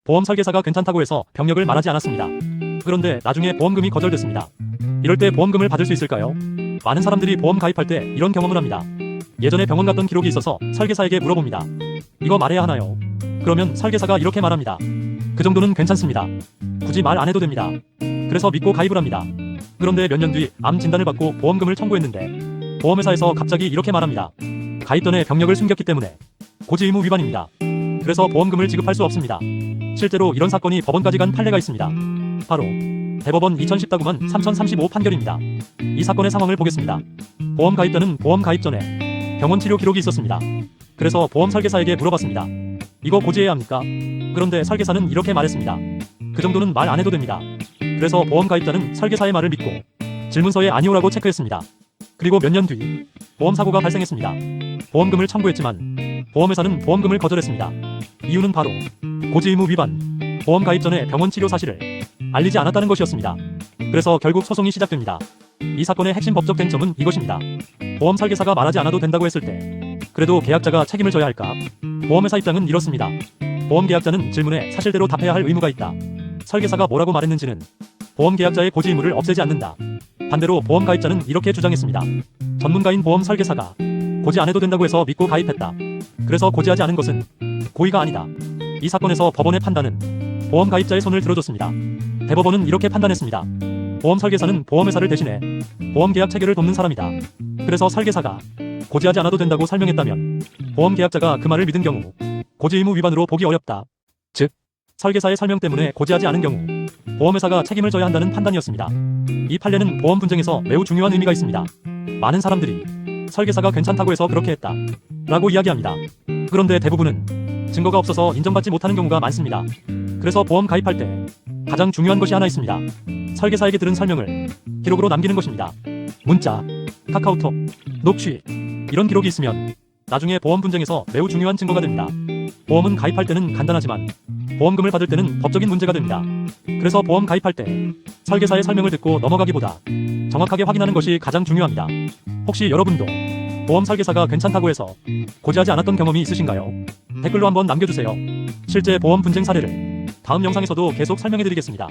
보험 설계사가 괜찮다고 해서 병력을 말하지 않았습니다. 그런데 나중에 보험금이 거절됐습니다. 이럴 때 보험금을 받을 수 있을까요? 많은 사람들이 보험 가입할 때 이런 경험을 합니다. 예전에 병원 갔던 기록이 있어서 설계사에게 물어봅니다. 이거 말해야 하나요? 그러면 설계사가 이렇게 말합니다. 그 정도는 괜찮습니다. 굳이 말 안 해도 됩니다. 그래서 믿고 가입을 합니다. 그런데 몇 년 뒤 암 진단을 받고 보험금을 청구했는데 보험회사에서 갑자기 이렇게 말합니다. 가입 전에 병력을 숨겼기 때문에 고지 의무 위반입니다. 그래서 보험금을 지급할 수 없습니다. 실제로 이런 사건이 법원까지 간 판례가 있습니다. 바로 대법원 2010-3035 판결입니다. 이 사건의 상황을 보겠습니다. 보험 가입자는 보험 가입 전에 병원 치료 기록이 있었습니다. 그래서 보험 설계사에게 물어봤습니다. 이거 고지해야 합니까? 그런데 설계사는 이렇게 말했습니다. 그 정도는 말 안 해도 됩니다. 그래서 보험 가입자는 설계사의 말을 믿고 질문서에 아니오라고 체크했습니다. 그리고 몇 년 뒤 보험 사고가 발생했습니다. 보험금을 청구했지만 보험회사는 보험금을 거절했습니다. 이유는 바로 고지 의무 위반, 보험 가입 전에 병원 치료 사실을 알리지 않았다는 것이었습니다. 그래서 결국 소송이 시작됩니다. 이 사건의 핵심 법적 쟁점은 이것입니다. 보험 설계사가 말하지 않아도 된다고 했을 때 그래도 계약자가 책임을 져야 할까? 보험회사 입장은 이렇습니다. 보험 계약자는 질문에 사실대로 답해야 할 의무가 있다. 설계사가 뭐라고 말했는지는 보험 계약자의 고지 의무를 없애지 않는다. 반대로 보험 가입자는 이렇게 주장했습니다. 전문가인 보험 설계사가 고지 안 해도 된다고 해서 믿고 가입했다. 그래서 고지하지 않은 것은 고의가 아니다. 이 사건에서 법원의 판단은 보험 가입자의 손을 들어줬습니다. 대법원은 이렇게 판단했습니다. 보험 설계사는 보험회사를 대신해 보험 계약 체결을 돕는 사람이다. 그래서 설계사가 고지하지 않아도 된다고 설명했다면 보험 계약자가 그 말을 믿은 경우 고지 의무 위반으로 보기 어렵다. 즉, 설계사의 설명 때문에 고지하지 않은 경우 보험회사가 책임을 져야 한다는 판단이었습니다. 이 판례는 보험 분쟁에서 매우 중요한 의미가 있습니다. 많은 사람들이 설계사가 괜찮다고 해서 그렇게 했다 라고 이야기합니다. 그런데 대부분은 증거가 없어서 인정받지 못하는 경우가 많습니다. 그래서 보험 가입할 때 가장 중요한 것이 하나 있습니다. 설계사에게 들은 설명을 기록으로 남기는 것입니다. 문자, 카카오톡, 녹취 이런 기록이 있으면 나중에 보험 분쟁에서 매우 중요한 증거가 됩니다. 보험은 가입할 때는 간단하지만 보험금을 받을 때는 법적인 문제가 됩니다. 그래서 보험 가입할 때 설계사의 설명을 듣고 넘어가기보다 정확하게 확인하는 것이 가장 중요합니다. 혹시 여러분도 보험 설계사가 괜찮다고 해서 고지하지 않았던 경험이 있으신가요? 댓글로 한번 남겨주세요. 실제 보험 분쟁 사례를 다음 영상에서도 계속 설명해드리겠습니다.